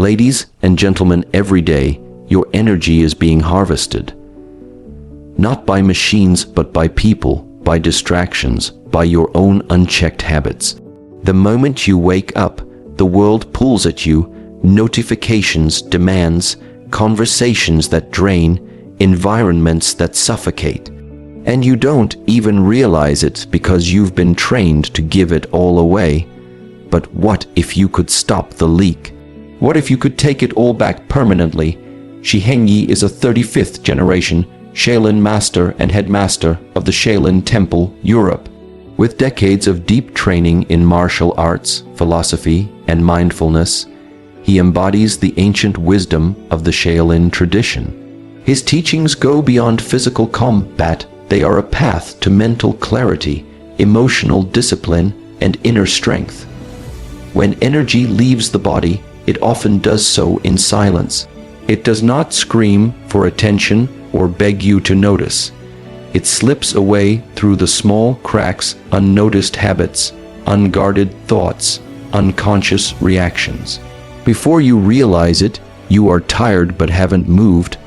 Ladies and gentlemen, every day, your energy is being harvested. Not by machines, but by people, by distractions, by your own unchecked habits. The moment you wake up, the world pulls at you, notifications, demands, conversations that drain, environments that suffocate. And you don't even realize it because you've been trained to give it all away. But what if you could stop the leak? What if you could take it all back permanently? SHI HENG is a 35th generation Shaolin master and headmaster of the Shaolin Temple, Europe. With decades of deep training in martial arts, philosophy, and mindfulness, he embodies the ancient wisdom of the Shaolin tradition. His teachings go beyond physical combat. They are a path to mental clarity, emotional discipline, and inner strength. When energy leaves the body, it often does so in silence. It does not scream for attention or beg you to notice. It slips away through the small cracks, unnoticed habits, unguarded thoughts, unconscious reactions. Before you realize it, you are tired but haven't moved,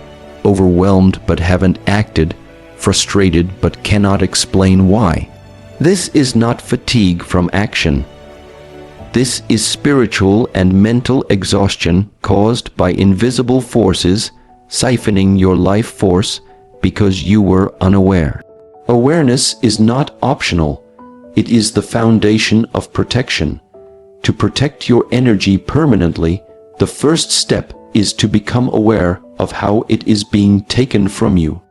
overwhelmed but haven't acted, frustrated but cannot explain why. This is not fatigue from action. This is spiritual and mental exhaustion caused by invisible forces siphoning your life force because you were unaware. Awareness is not optional. It is the foundation of protection. To protect your energy permanently, the first step is to become aware of how it is being taken from you.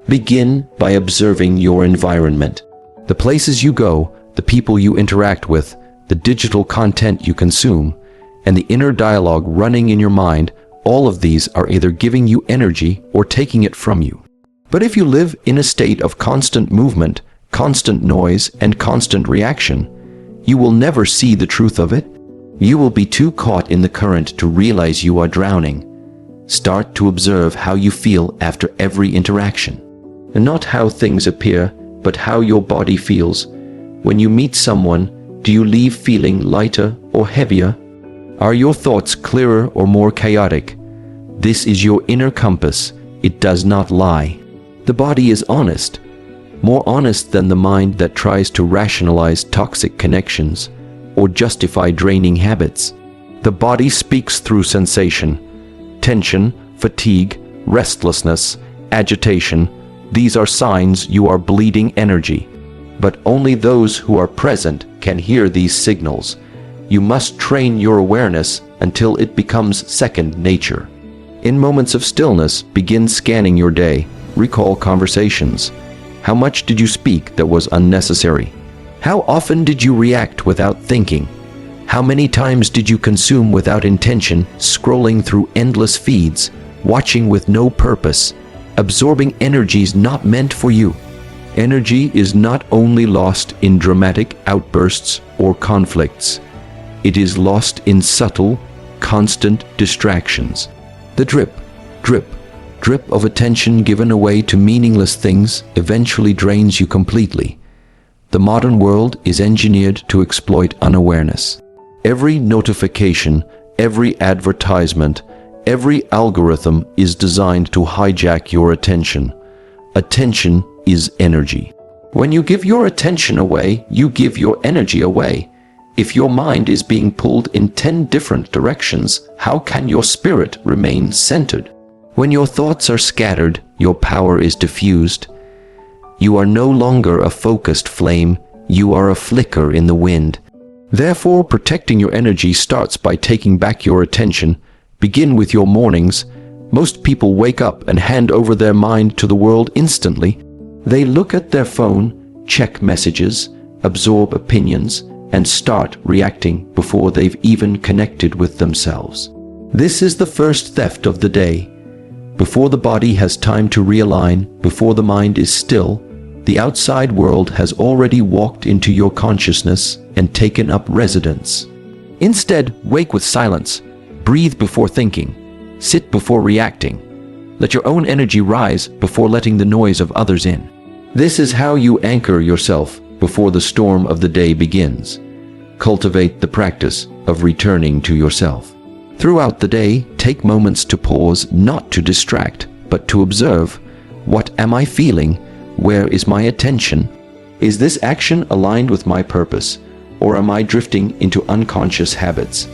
Begin by observing your environment. The places you go, the people you interact with, the digital content you consume, and the inner dialogue running in your mind, all of these are either giving you energy or taking it from you. But if you live in a state of constant movement, constant noise, and constant reaction, you will never see the truth of it. You will be too caught in the current to realize you are drowning. Start to observe how you feel after every interaction. And not how things appear, but how your body feels. When you meet someone, do you leave feeling lighter or heavier? Are your thoughts clearer or more chaotic? This is your inner compass. It does not lie. The body is honest, more honest than the mind that tries to rationalize toxic connections or justify draining habits. The body speaks through sensation, tension, fatigue, restlessness, agitation. These are signs you are bleeding energy. But only those who are present can hear these signals. You must train your awareness until it becomes second nature. In moments of stillness, begin scanning your day. Recall conversations. How much did you speak that was unnecessary? How often did you react without thinking? How many times did you consume without intention, scrolling through endless feeds, watching with no purpose, absorbing energies not meant for you? Energy is not only lost in dramatic outbursts or conflicts. It is lost in subtle, constant distractions. The drip, drip, drip of attention given away to meaningless things eventually drains you completely. The modern world is engineered to exploit unawareness. Every notification, every advertisement, every algorithm is designed to hijack your attention. Attention is energy. When you give your attention away, you give your energy away. If your mind is being pulled in 10 different directions, how can your spirit remain centered? When your thoughts are scattered, your power is diffused. You are no longer a focused flame, you are a flicker in the wind. Therefore, protecting your energy starts by taking back your attention. Begin with your mornings. Most people wake up and hand over their mind to the world instantly. They look at their phone, check messages, absorb opinions, and start reacting before they've even connected with themselves. This is the first theft of the day. Before the body has time to realign, before the mind is still, the outside world has already walked into your consciousness and taken up residence. Instead, wake with silence, breathe before thinking, sit before reacting. Let your own energy rise before letting the noise of others in. This is how you anchor yourself before the storm of the day begins. Cultivate the practice of returning to yourself. Throughout the day, take moments to pause, not to distract, but to observe. What am I feeling? Where is my attention? Is this action aligned with my purpose, or am I drifting into unconscious habits?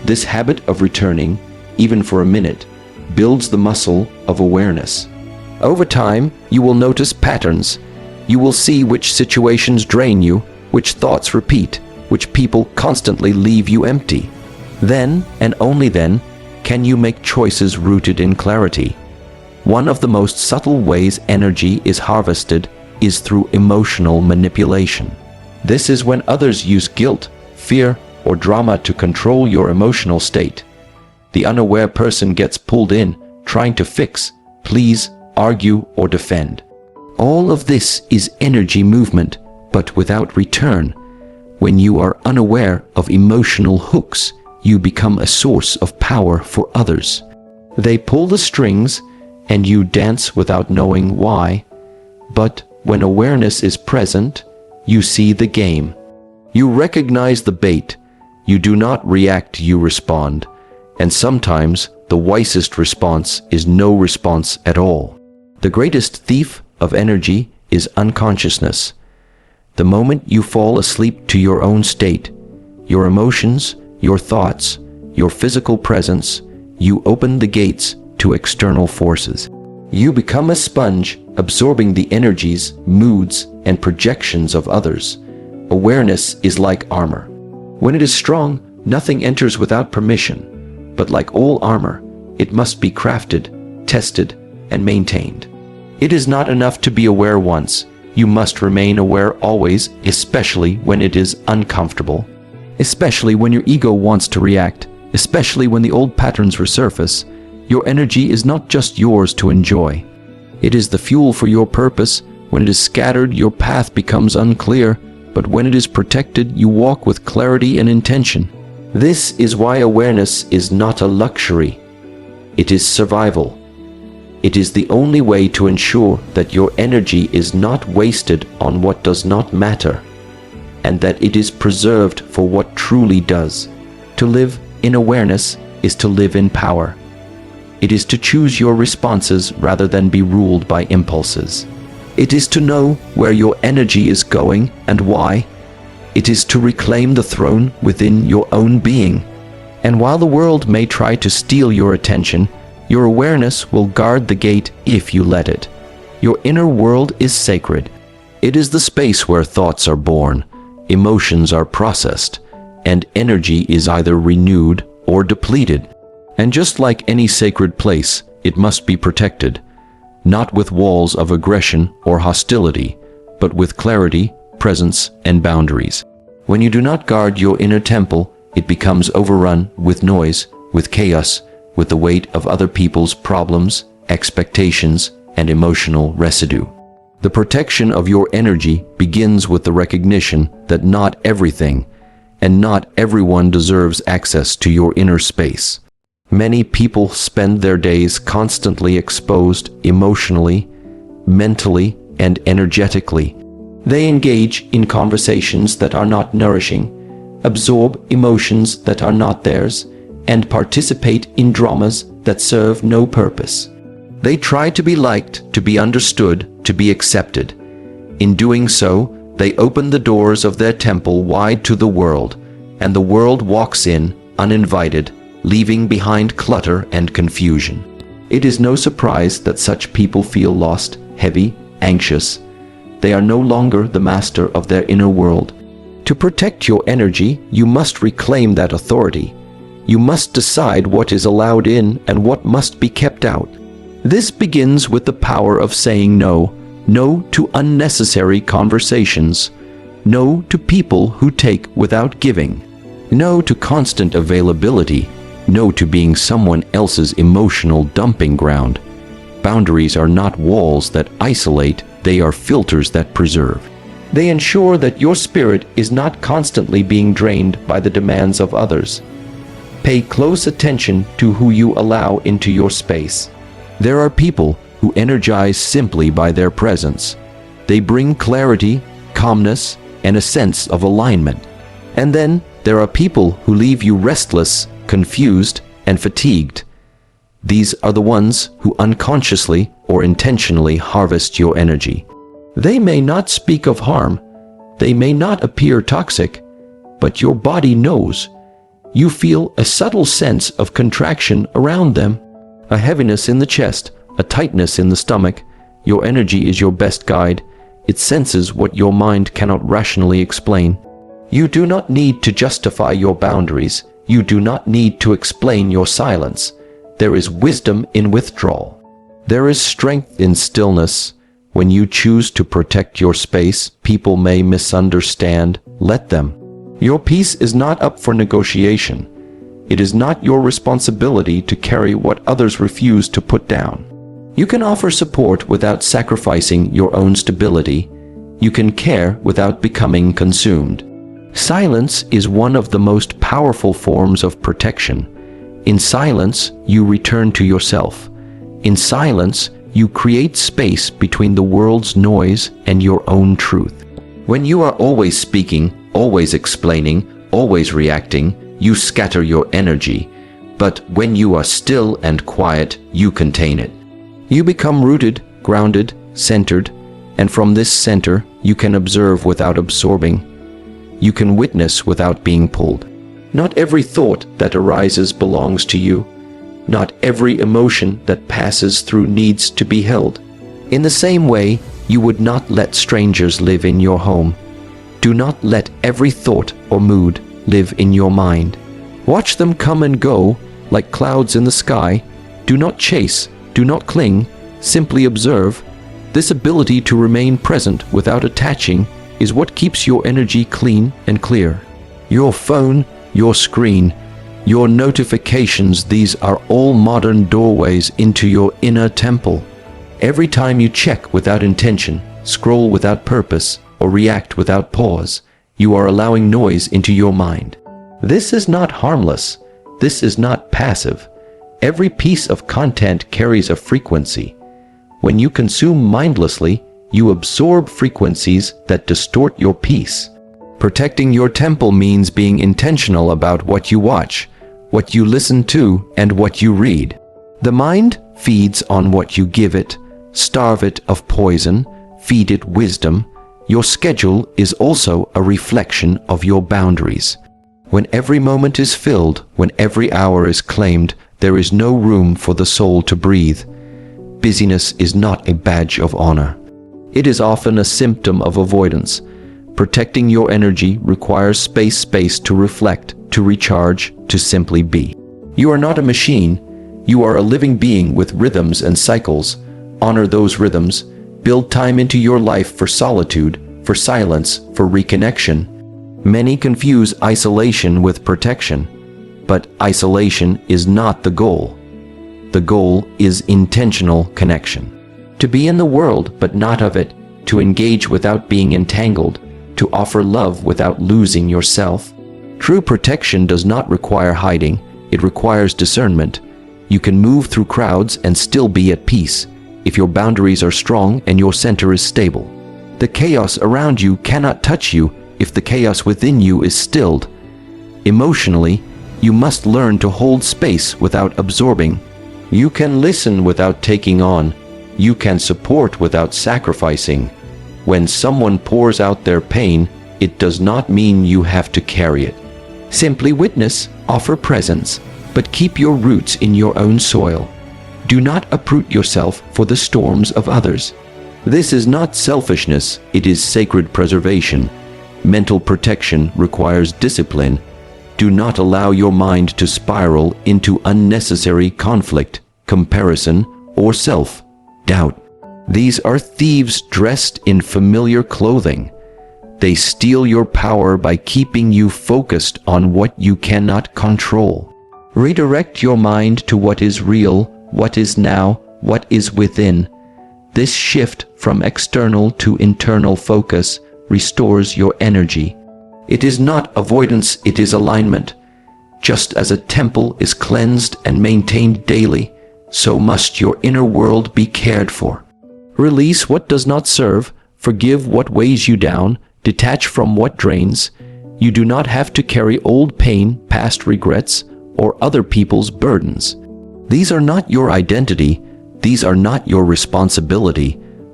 This habit of returning, even for a minute, builds the muscle of awareness. Over time, you will notice patterns. You will see which situations drain you, which thoughts repeat, which people constantly leave you empty. Then, and only then, can you make choices rooted in clarity. One of the most subtle ways energy is harvested is through emotional manipulation. This is when others use guilt, fear, or drama to control your emotional state. The unaware person gets pulled in, trying to fix, please, argue, or defend. All of this is energy movement, but without return. When you are unaware of emotional hooks, you become a source of power for others. They pull the strings, and you dance without knowing why. But when awareness is present, you see the game. You recognize the bait. You do not react, you respond. And sometimes the wisest response is no response at all. The greatest thief of energy is unconsciousness. The moment you fall asleep to your own state, your emotions, your thoughts, your physical presence, you open the gates to external forces. You become a sponge, absorbing the energies, moods, and projections of others. Awareness is like armor. When it is strong, nothing enters without permission. But like all armor, it must be crafted, tested, and maintained. It is not enough to be aware once. You must remain aware always, especially when it is uncomfortable. Especially when your ego wants to react. Especially when the old patterns resurface. Your energy is not just yours to enjoy. It is the fuel for your purpose. When it is scattered, your path becomes unclear. But when it is protected, you walk with clarity and intention. This is why awareness is not a luxury. It is survival. It is the only way to ensure that your energy is not wasted on what does not matter, and that it is preserved for what truly does. To live in awareness is to live in power. It is to choose your responses rather than be ruled by impulses. It is to know where your energy is going and why. It is to reclaim the throne within your own being. And while the world may try to steal your attention, your awareness will guard the gate if you let it. Your inner world is sacred. It is the space where thoughts are born, emotions are processed, and energy is either renewed or depleted. And just like any sacred place, it must be protected, not with walls of aggression or hostility, but with clarity, presence, and boundaries. When you do not guard your inner temple, it becomes overrun with noise, with chaos, with the weight of other people's problems, expectations, and emotional residue. The protection of your energy begins with the recognition that not everything and not everyone deserves access to your inner space. Many people spend their days constantly exposed emotionally, mentally, and energetically. They engage in conversations that are not nourishing, absorb emotions that are not theirs, and participate in dramas that serve no purpose. They try to be liked, to be understood, to be accepted. In doing so, they open the doors of their temple wide to the world, and the world walks in, uninvited, leaving behind clutter and confusion. It is no surprise that such people feel lost, heavy, anxious. They are no longer the master of their inner world. To protect your energy, you must reclaim that authority. You must decide what is allowed in and what must be kept out. This begins with the power of saying no. No to unnecessary conversations. No to people who take without giving. No to constant availability. No to being someone else's emotional dumping ground. Boundaries are not walls that isolate, they are filters that preserve. They ensure that your spirit is not constantly being drained by the demands of others. Pay close attention to who you allow into your space. There are people who energize simply by their presence. They bring clarity, calmness, and a sense of alignment. And then there are people who leave you restless, confused, and fatigued. These are the ones who unconsciously or intentionally harvest your energy. They may not speak of harm, they may not appear toxic, but your body knows. You feel a subtle sense of contraction around them, a heaviness in the chest, a tightness in the stomach. Your energy is your best guide. It senses what your mind cannot rationally explain. You do not need to justify your boundaries. You do not need to explain your silence. There is wisdom in withdrawal. There is strength in stillness. When you choose to protect your space, people may misunderstand. Let them. Your peace is not up for negotiation. It is not your responsibility to carry what others refuse to put down. You can offer support without sacrificing your own stability. You can care without becoming consumed. Silence is one of the most powerful forms of protection. In silence, you return to yourself. In silence, you create space between the world's noise and your own truth. When you are always speaking, always explaining, always reacting, you scatter your energy. But when you are still and quiet, you contain it. You become rooted, grounded, centered, and from this center, you can observe without absorbing. You can witness without being pulled. Not every thought that arises belongs to you. Not every emotion that passes through needs to be held. In the same way, you would not let strangers live in your home. Do not let every thought or mood live in your mind. Watch them come and go like clouds in the sky. Do not chase, do not cling, simply observe. This ability to remain present without attaching is what keeps your energy clean and clear. Your phone, your screen, your notifications, these are all modern doorways into your inner temple. Every time you check without intention, scroll without purpose, or react without pause, you are allowing noise into your mind. This is not harmless. This is not passive. Every piece of content carries a frequency. When you consume mindlessly, you absorb frequencies that distort your peace. Protecting your temple means being intentional about what you watch, what you listen to, and what you read. The mind feeds on what you give it. Starve it of poison, feed it wisdom. Your schedule is also a reflection of your boundaries. When every moment is filled, when every hour is claimed, there is no room for the soul to breathe. Busyness is not a badge of honor. It is often a symptom of avoidance. Protecting your energy requires space to reflect, to recharge, to simply be. You are not a machine. You are a living being with rhythms and cycles. Honor those rhythms. Build time into your life for solitude, for silence, for reconnection. Many confuse isolation with protection, but isolation is not the goal. The goal is intentional connection. To be in the world but not of it, to engage without being entangled, to offer love without losing yourself. True protection does not require hiding, it requires discernment. You can move through crowds and still be at peace, if your boundaries are strong and your center is stable. The chaos around you cannot touch you if the chaos within you is stilled. Emotionally, you must learn to hold space without absorbing. You can listen without taking on. You can support without sacrificing. When someone pours out their pain, it does not mean you have to carry it. Simply witness, offer presence, but keep your roots in your own soil. Do not uproot yourself for the storms of others. This is not selfishness, it is sacred preservation. Mental protection requires discipline. Do not allow your mind to spiral into unnecessary conflict, comparison, or self-doubt. These are thieves dressed in familiar clothing. They steal your power by keeping you focused on what you cannot control. Redirect your mind to what is real, what is now, what is within. This shift from external to internal focus restores your energy. It is not avoidance, it is alignment. Just as a temple is cleansed and maintained daily, so must your inner world be cared for. Release what does not serve, forgive what weighs you down, detach from what drains. You do not have to carry old pain, past regrets, or other people's burdens. These are not your identity. These are not your responsibility.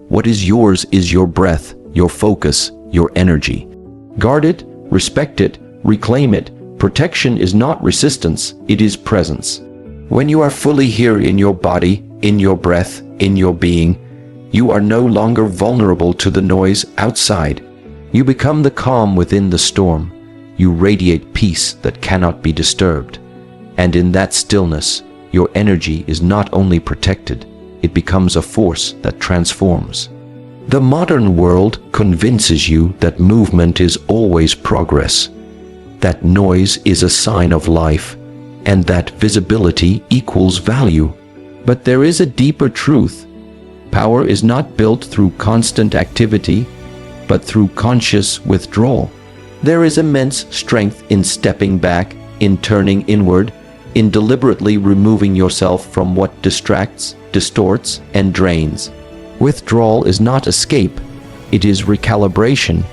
What is yours is your breath, your focus, your energy. Guard it, respect it, reclaim it. Protection is not resistance, it is presence. When you are fully here in your body, in your breath, in your being, you are no longer vulnerable to the noise outside. You become the calm within the storm. You radiate peace that cannot be disturbed. And in that stillness, your energy is not only protected, it becomes a force that transforms. The modern world convinces you that movement is always progress, that noise is a sign of life, and that visibility equals value. But there is a deeper truth. Power is not built through constant activity, but through conscious withdrawal. There is immense strength in stepping back, in turning inward, in deliberately removing yourself from what distracts, distorts, and drains. Withdrawal is not escape, it is recalibration.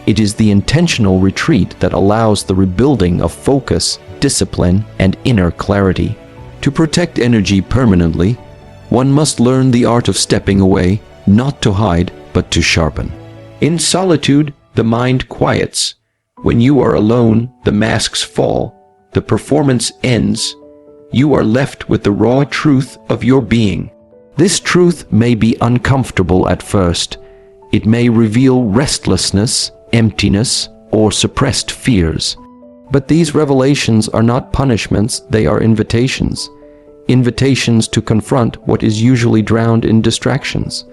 It is the intentional retreat that allows the rebuilding of focus, discipline, and inner clarity. To protect energy permanently, one must learn the art of stepping away, not to hide, but to sharpen. In solitude, the mind quiets. When you are alone, the masks fall, the performance ends. You are left with the raw truth of your being. This truth may be uncomfortable at first. It may reveal restlessness, emptiness, or suppressed fears. But these revelations are not punishments, they are invitations. Invitations to confront what is usually drowned in distractions.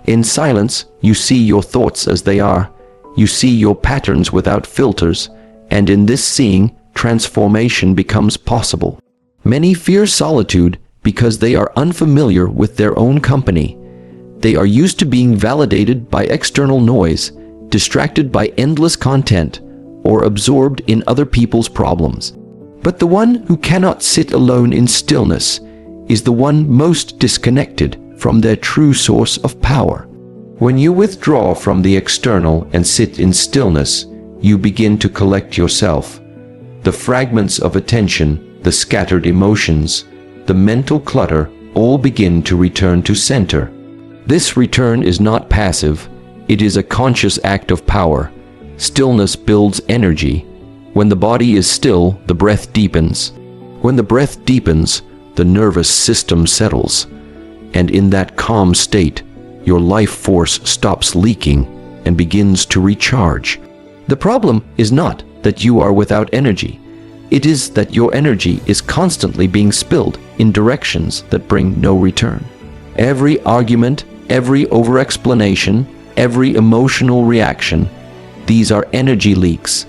In silence, you see your thoughts as they are. You see your patterns without filters, and in this seeing, transformation becomes possible. Many fear solitude because they are unfamiliar with their own company. They are used to being validated by external noise, distracted by endless content, or absorbed in other people's problems. But the one who cannot sit alone in stillness is the one most disconnected from their true source of power. When you withdraw from the external and sit in stillness, you begin to collect yourself. The fragments of attention, the scattered emotions, the mental clutter all begin to return to center. This return is not passive, it is a conscious act of power. Stillness builds energy. When the body is still, the breath deepens. When the breath deepens, the nervous system settles. And in that calm state, your life force stops leaking and begins to recharge. The problem is not that you are without energy. It is that your energy is constantly being spilled in directions that bring no return. Every argument, every over-explanation, every emotional reaction, these are energy leaks.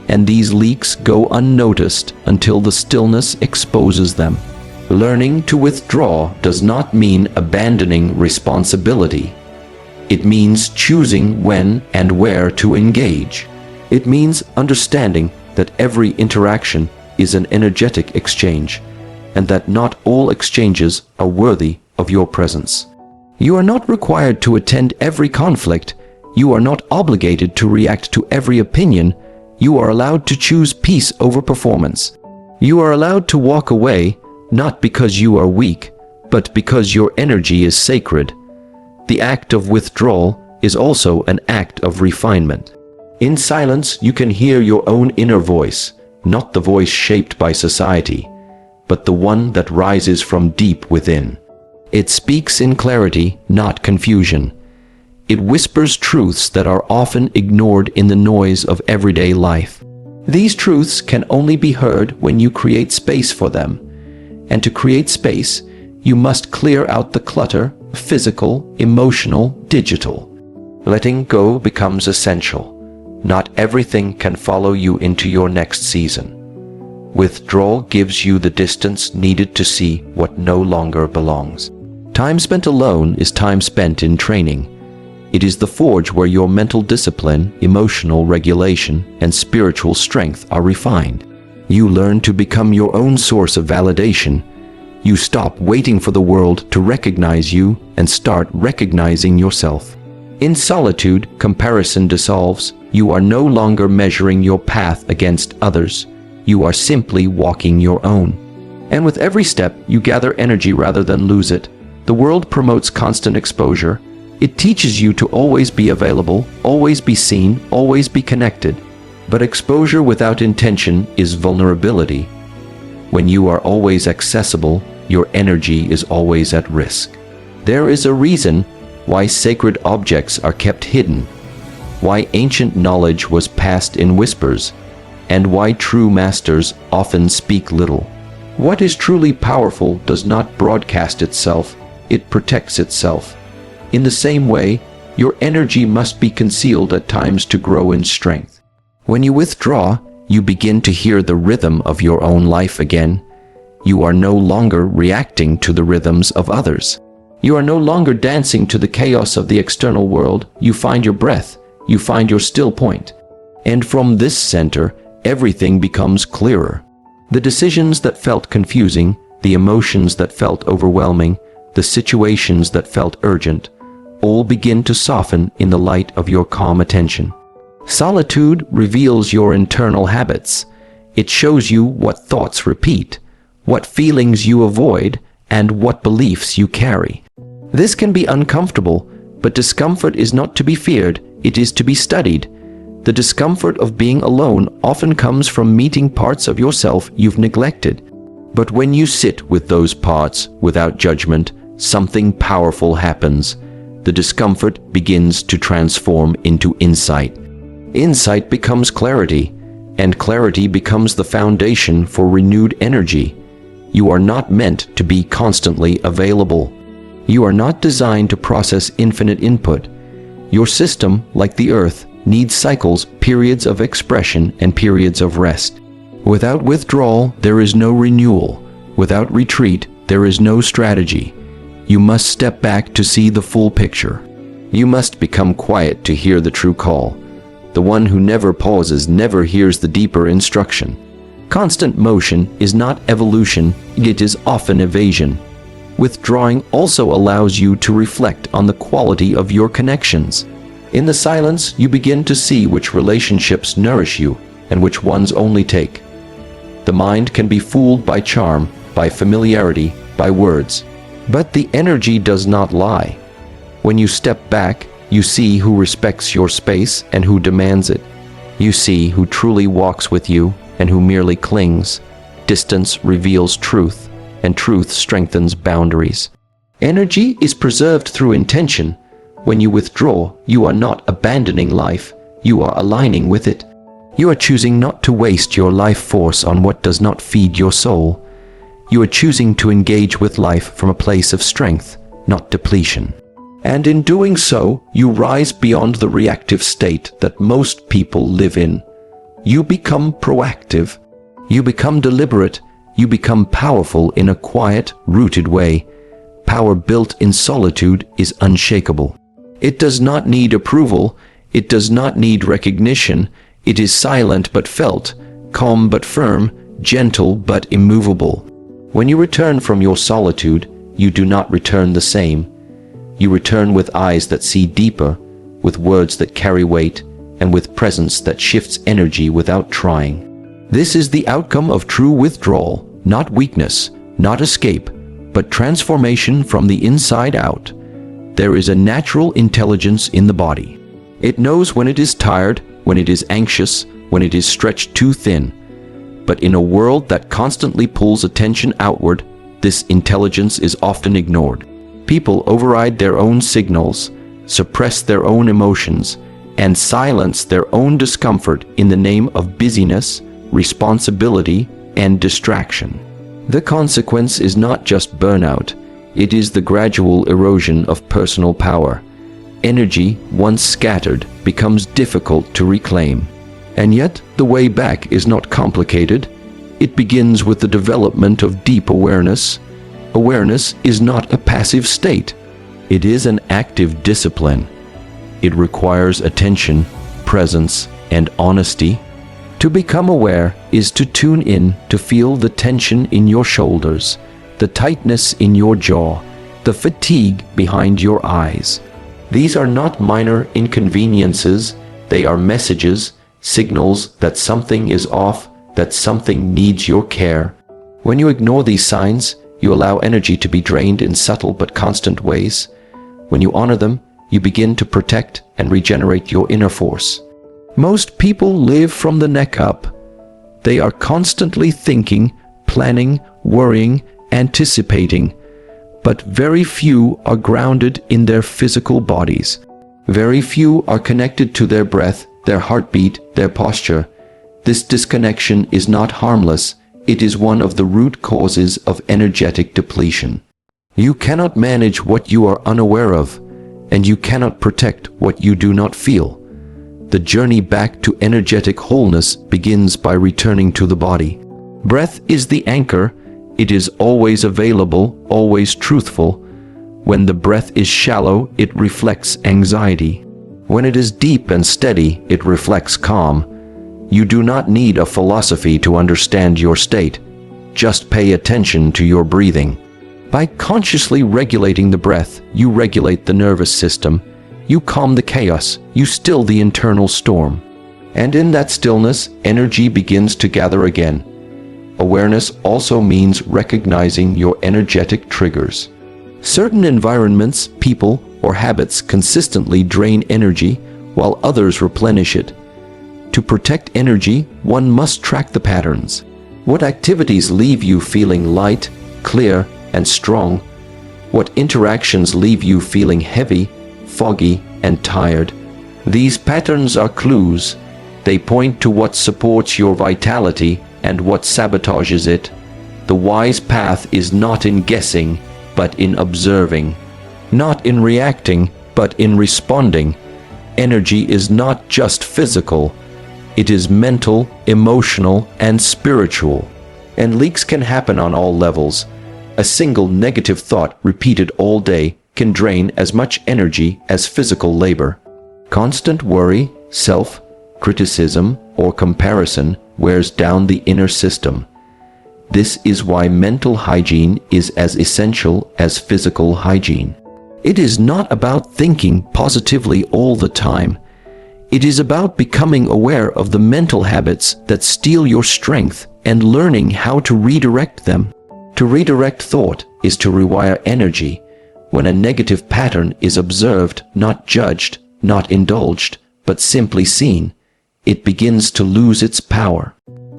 And these leaks go unnoticed until the stillness exposes them. Learning to withdraw does not mean abandoning responsibility. It means choosing when and where to engage. It means understanding that every interaction is an energetic exchange, and that not all exchanges are worthy of your presence. You are not required to attend every conflict. You are not obligated to react to every opinion. You are allowed to choose peace over performance. You are allowed to walk away, not because you are weak, but because your energy is sacred. The act of withdrawal is also an act of refinement. In silence, you can hear your own inner voice, not the voice shaped by society, but the one that rises from deep within. It speaks in clarity, not confusion. It whispers truths that are often ignored in the noise of everyday life. These truths can only be heard when you create space for them. And to create space, you must clear out the clutter, physical, emotional, digital. Letting go becomes essential. Not everything can follow you into your next season. Withdrawal gives you the distance needed to see what no longer belongs. Time spent alone is time spent in training. It is the forge where your mental discipline, emotional regulation, and spiritual strength are refined. You learn to become your own source of validation. You stop waiting for the world to recognize you and start recognizing yourself. In solitude, comparison dissolves. You are no longer measuring your path against others. You are simply walking your own. And with every step, you gather energy rather than lose it. The world promotes constant exposure. It teaches you to always be available, always be seen, always be connected. But exposure without intention is vulnerability. When you are always accessible, your energy is always at risk. There is a reason why sacred objects are kept hidden, why ancient knowledge was passed in whispers, and why true masters often speak little. What is truly powerful does not broadcast itself, it protects itself. In the same way, your energy must be concealed at times to grow in strength. When you withdraw, you begin to hear the rhythm of your own life again. You are no longer reacting to the rhythms of others. You are no longer dancing to the chaos of the external world. You find your breath. You find your still point. And from this center, everything becomes clearer. The decisions that felt confusing, the emotions that felt overwhelming, the situations that felt urgent, all begin to soften in the light of your calm attention. Solitude reveals your internal habits. It shows you what thoughts repeat, what feelings you avoid, and what beliefs you carry. This can be uncomfortable, but discomfort is not to be feared, it is to be studied. The discomfort of being alone often comes from meeting parts of yourself you've neglected. But when you sit with those parts without judgment, something powerful happens. The discomfort begins to transform into insight. Insight becomes clarity, and clarity becomes the foundation for renewed energy. You are not meant to be constantly available. You are not designed to process infinite input. Your system, like the earth, needs cycles, periods of expression, and periods of rest. Without withdrawal, there is no renewal. Without retreat, there is no strategy. You must step back to see the full picture. You must become quiet to hear the true call. The one who never pauses never hears the deeper instruction. Constant motion is not evolution, it is often evasion. Withdrawing also allows you to reflect on the quality of your connections. In the silence, you begin to see which relationships nourish you and which ones only take. The mind can be fooled by charm, by familiarity, by words. But the energy does not lie. When you step back, you see who respects your space and who demands it. You see who truly walks with you and who merely clings. Distance reveals truth, and truth strengthens boundaries. Energy is preserved through intention. When you withdraw, you are not abandoning life, you are aligning with it. You are choosing not to waste your life force on what does not feed your soul. You are choosing to engage with life from a place of strength, not depletion. And in doing so, you rise beyond the reactive state that most people live in. You become proactive. You become deliberate. You become powerful in a quiet, rooted way. Power built in solitude is unshakable. It does not need approval. It does not need recognition. It is silent but felt, calm but firm, gentle but immovable. When you return from your solitude, you do not return the same. You return with eyes that see deeper, with words that carry weight, and with presence that shifts energy without trying. This is the outcome of true withdrawal, not weakness, not escape, but transformation from the inside out. There is a natural intelligence in the body. It knows when it is tired, when it is anxious, when it is stretched too thin. But in a world that constantly pulls attention outward, this intelligence is often ignored. People override their own signals, suppress their own emotions, and silence their own discomfort in the name of busyness, responsibility, and distraction. The consequence is not just burnout, it is the gradual erosion of personal power. Energy, once scattered, becomes difficult to reclaim. And yet, the way back is not complicated. It begins with the development of deep awareness. Awareness is not a passive state. It is an active discipline. It requires attention, presence, and honesty. To become aware is to tune in to feel the tension in your shoulders, the tightness in your jaw, the fatigue behind your eyes. These are not minor inconveniences, they are messages, signals that something is off, that something needs your care. When you ignore these signs, you allow energy to be drained in subtle but constant ways. When you honor them, you begin to protect and regenerate your inner force. Most people live from the neck up. They are constantly thinking, planning, worrying, anticipating. But very few are grounded in their physical bodies. Very few are connected to their breath, their heartbeat, their posture. This disconnection is not harmless. It is one of the root causes of energetic depletion. You cannot manage what you are unaware of, and you cannot protect what you do not feel. The journey back to energetic wholeness begins by returning to the body. Breath is the anchor. It is always available, always truthful. When the breath is shallow, it reflects anxiety. When it is deep and steady, it reflects calm. You do not need a philosophy to understand your state. Just pay attention to your breathing. By consciously regulating the breath, you regulate the nervous system. You calm the chaos, you still the internal storm. And in that stillness, energy begins to gather again. Awareness also means recognizing your energetic triggers. Certain environments, people, or habits consistently drain energy, while others replenish it. To protect energy, one must track the patterns. What activities leave you feeling light, clear, and strong? What interactions leave you feeling heavy, foggy, and tired? These patterns are clues. They point to what supports your vitality and what sabotages it. The wise path is not in guessing, but in observing. Not in reacting, but in responding. Energy is not just physical. It is mental, emotional, and spiritual. And leaks can happen on all levels. A single negative thought repeated all day can drain as much energy as physical labor. Constant worry, self-criticism, or comparison wears down the inner system. This is why mental hygiene is as essential as physical hygiene. It is not about thinking positively all the time. It is about becoming aware of the mental habits that steal your strength and learning how to redirect them. To redirect thought is to rewire energy. When a negative pattern is observed, not judged, not indulged, but simply seen, it begins to lose its power.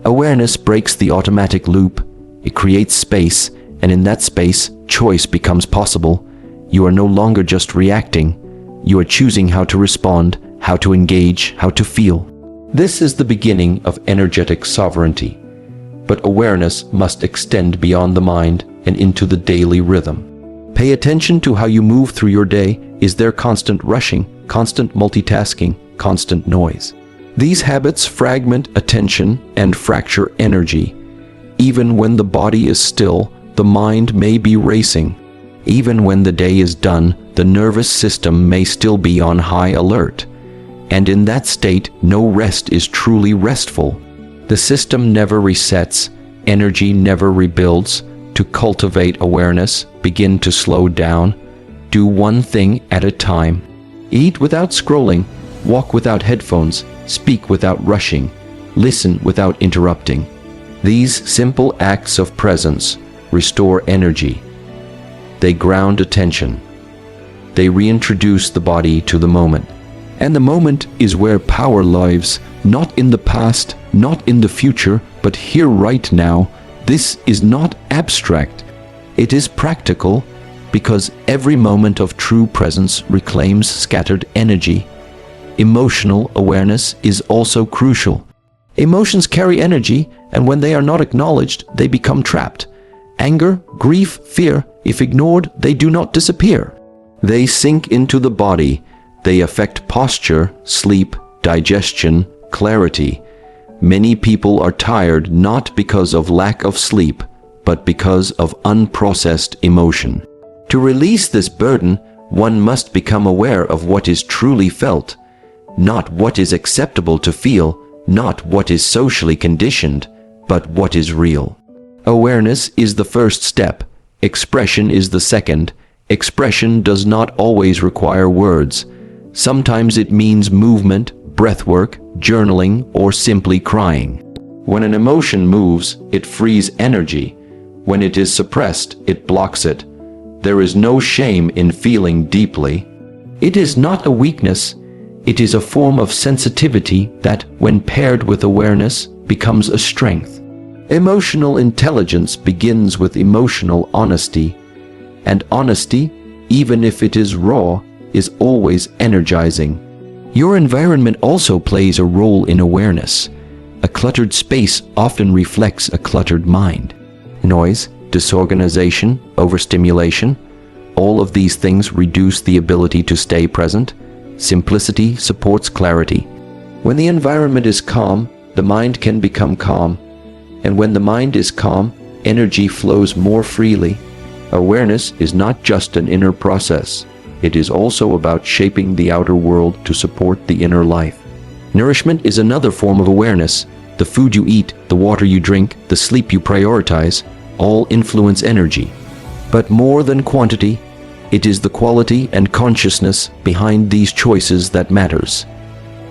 Awareness breaks the automatic loop. It creates space, and in that space, choice becomes possible. You are no longer just reacting. You are choosing how to respond, how to engage, how to feel. This is the beginning of energetic sovereignty. But awareness must extend beyond the mind and into the daily rhythm. Pay attention to how you move through your day. Is there constant rushing, constant multitasking, constant noise? These habits fragment attention and fracture energy. Even when the body is still, the mind may be racing. Even when the day is done, the nervous system may still be on high alert. And in that state, no rest is truly restful. The system never resets, energy never rebuilds. To cultivate awareness, begin to slow down. Do one thing at a time. Eat without scrolling, walk without headphones, speak without rushing, listen without interrupting. These simple acts of presence restore energy. They ground attention. They reintroduce the body to the moment. And the moment is where power lives, not in the past, not in the future, but here right now. This is not abstract. It is practical, because every moment of true presence reclaims scattered energy. Emotional awareness is also crucial. Emotions carry energy, and when they are not acknowledged, they become trapped. Anger, grief, fear, if ignored, they do not disappear. They sink into the body. They affect posture, sleep, digestion, clarity. Many people are tired not because of lack of sleep, but because of unprocessed emotion. To release this burden, one must become aware of what is truly felt, not what is acceptable to feel, not what is socially conditioned, but what is real. Awareness is the first step. Expression is the second. Expression does not always require words. Sometimes it means movement, breathwork, journaling, or simply crying. When an emotion moves, it frees energy. When it is suppressed, it blocks it. There is no shame in feeling deeply. It is not a weakness. It is a form of sensitivity that, when paired with awareness, becomes a strength. Emotional intelligence begins with emotional honesty, and honesty, even if it is raw, is always energizing. Your environment also plays a role in awareness. A cluttered space often reflects a cluttered mind. Noise, disorganization, overstimulation, all of these things reduce the ability to stay present. Simplicity supports clarity. When the environment is calm, the mind can become calm. And when the mind is calm, energy flows more freely. Awareness is not just an inner process. It is also about shaping the outer world to support the inner life. Nourishment is another form of awareness. The food you eat, the water you drink, the sleep you prioritize, all influence energy. But more than quantity, it is the quality and consciousness behind these choices that matters.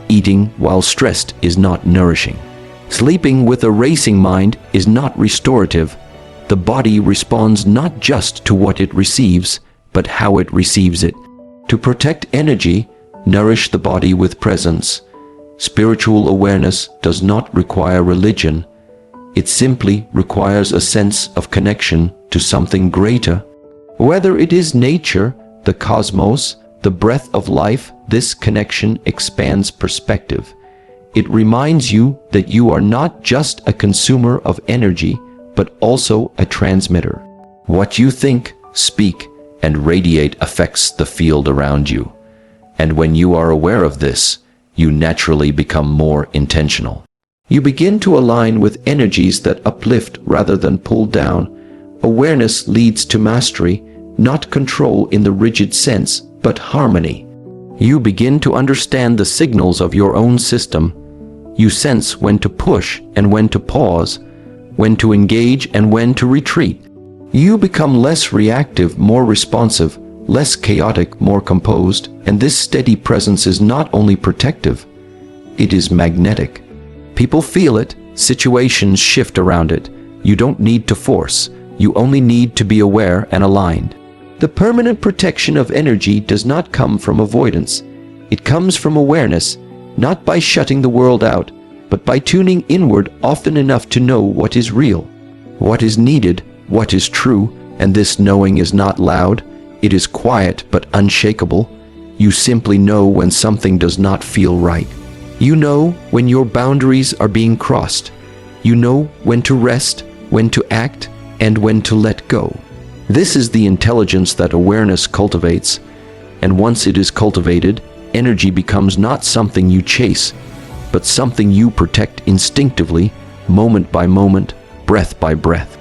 Eating while stressed is not nourishing. Sleeping with a racing mind is not restorative. The body responds not just to what it receives, but how it receives it. To protect energy, nourish the body with presence. Spiritual awareness does not require religion. It simply requires a sense of connection to something greater. Whether it is nature, the cosmos, the breath of life, this connection expands perspective. It reminds you that you are not just a consumer of energy, but also a transmitter. What you think, speak, and radiate affects the field around you. And when you are aware of this, you naturally become more intentional. You begin to align with energies that uplift rather than pull down. Awareness leads to mastery, not control in the rigid sense, but harmony. You begin to understand the signals of your own system. You sense when to push and when to pause, when to engage and when to retreat. You become less reactive, more responsive, less chaotic, more composed, and this steady presence is not only protective, it is magnetic. People feel it, situations shift around it. You don't need to force, you only need to be aware and aligned. The permanent protection of energy does not come from avoidance. It comes from awareness, not by shutting the world out, but by tuning inward often enough to know what is real, what is needed, what is true, and this knowing is not loud, it is quiet but unshakable. You simply know when something does not feel right. You know when your boundaries are being crossed. You know when to rest, when to act, and when to let go. This is the intelligence that awareness cultivates, and once it is cultivated, energy becomes not something you chase, but something you protect instinctively, moment by moment, breath by breath.